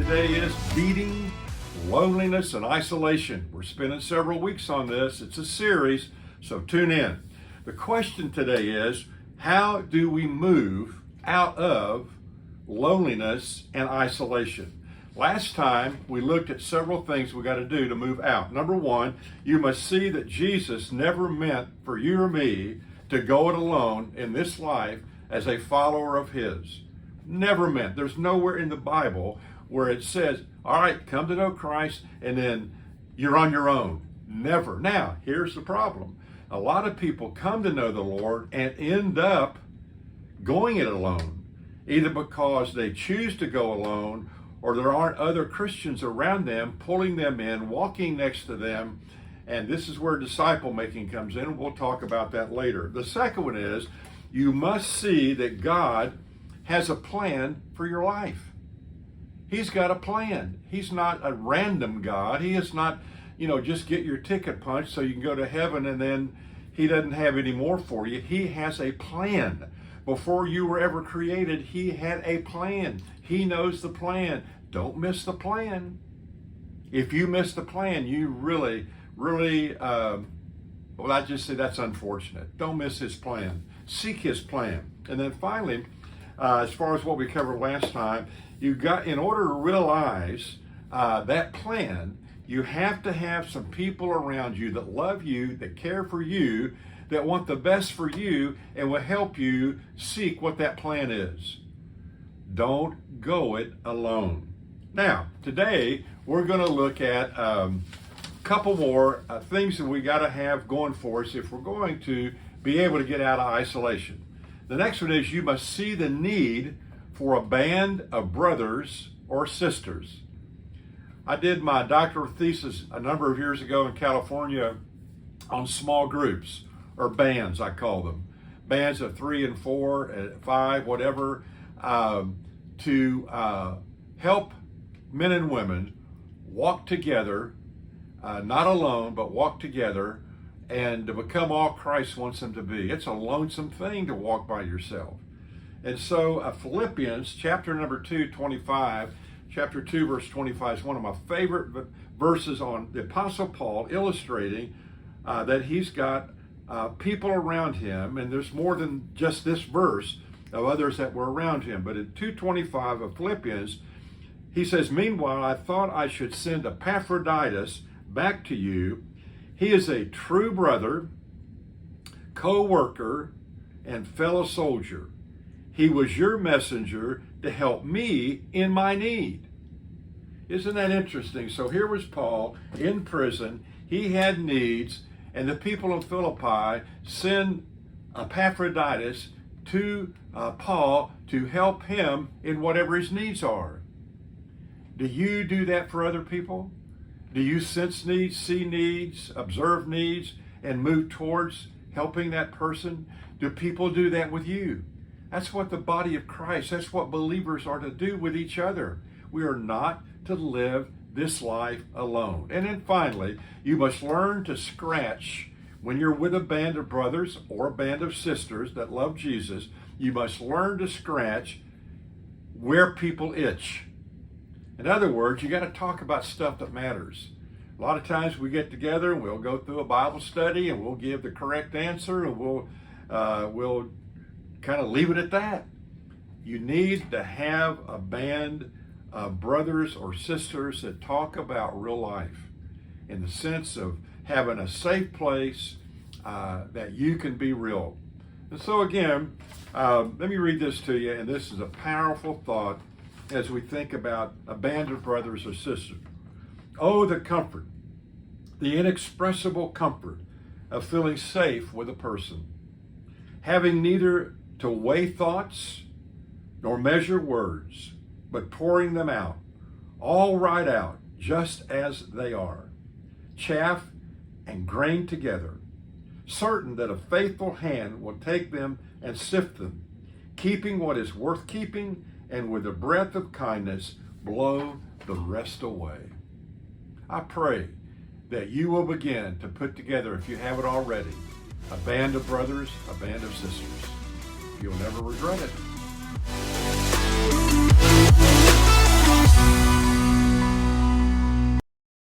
today is beating loneliness and isolation. We're spending several weeks on this. It's a series, so tune in. The question today is, how do we move out of loneliness and isolation? Last time we looked at several things we got to do to move out. Number one, you must see that Jesus never meant for you or me to go it alone in this life as a follower of his. Never meant. There's nowhere in the Bible where it says, all right, come to know Christ and then you're on your own. Never. Now, here's the problem. A lot of people come to know the Lord and end up going it alone, either because they choose to go alone or there aren't other Christians around them pulling them in, walking next to them. And this is where disciple making comes in. We'll talk about that later. The second one is, you must see that God has a plan for your life. He's got a plan. He's not a random God. He is not, just get your ticket punched so you can go to heaven and then he doesn't have any more for you. He has a plan. Before you were ever created, he had a plan. He knows the plan. Don't miss the plan. If you miss the plan, you really, I just say that's unfortunate. Don't miss his plan. Seek his plan. And then finally, as far as what we covered last time, in order to realize that plan, you have to have some people around you that love you, that care for you, that want the best for you, and will help you seek what that plan is. Don't go it alone. Now, today, we're going to look at a couple more things that we got to have going for us if we're going to be able to get out of isolation. The next one is, you must see the need for a band of brothers or sisters. I did my doctoral thesis a number of years ago in California on small groups, or bands, I call them. Bands of 3 and 4, and 5, whatever, to help men and women walk together, not alone, but walk together, and to become all Christ wants them to be. It's a lonesome thing to walk by yourself. And so Philippians chapter number 2, 25, chapter 2, verse 25 is one of my favorite verses on the Apostle Paul, illustrating that he's got people around him, and there's more than just this verse of others that were around him. But in 2:25 of Philippians, he says, meanwhile, I thought I should send Epaphroditus back to you. He is a true brother, co-worker, and fellow soldier. He was your messenger to help me in my need. Isn't that interesting? So here was Paul in prison. He had needs, and the people of Philippi send Epaphroditus to Paul to help him in whatever his needs are. Do you do that for other people? Do you sense needs, see needs, observe needs, and move towards helping that person? Do people do that with you? That's what the body of Christ, that's what believers are to do with each other. We are not to live this life alone. And then finally, you must learn to scratch. When you're with a band of brothers or a band of sisters that love Jesus, you must learn to scratch where people itch. In other words, you got to talk about stuff that matters. A lot of times we get together and we'll go through a Bible study and we'll give the correct answer and we'll kind of leave it at that. You need to have a band of brothers or sisters that talk about real life in the sense of having a safe place that you can be real. And so again, let me read this to you, and this is a powerful thought as we think about a band of brothers or sisters. Oh, the comfort, the inexpressible comfort of feeling safe with a person, having neither to weigh thoughts nor measure words, but pouring them out, all right out, just as they are, chaff and grain together, certain that a faithful hand will take them and sift them, keeping what is worth keeping, and with a breath of kindness blow the rest away. I pray that you will begin to put together, if you haven't already, a band of brothers, a band of sisters. You'll never regret it.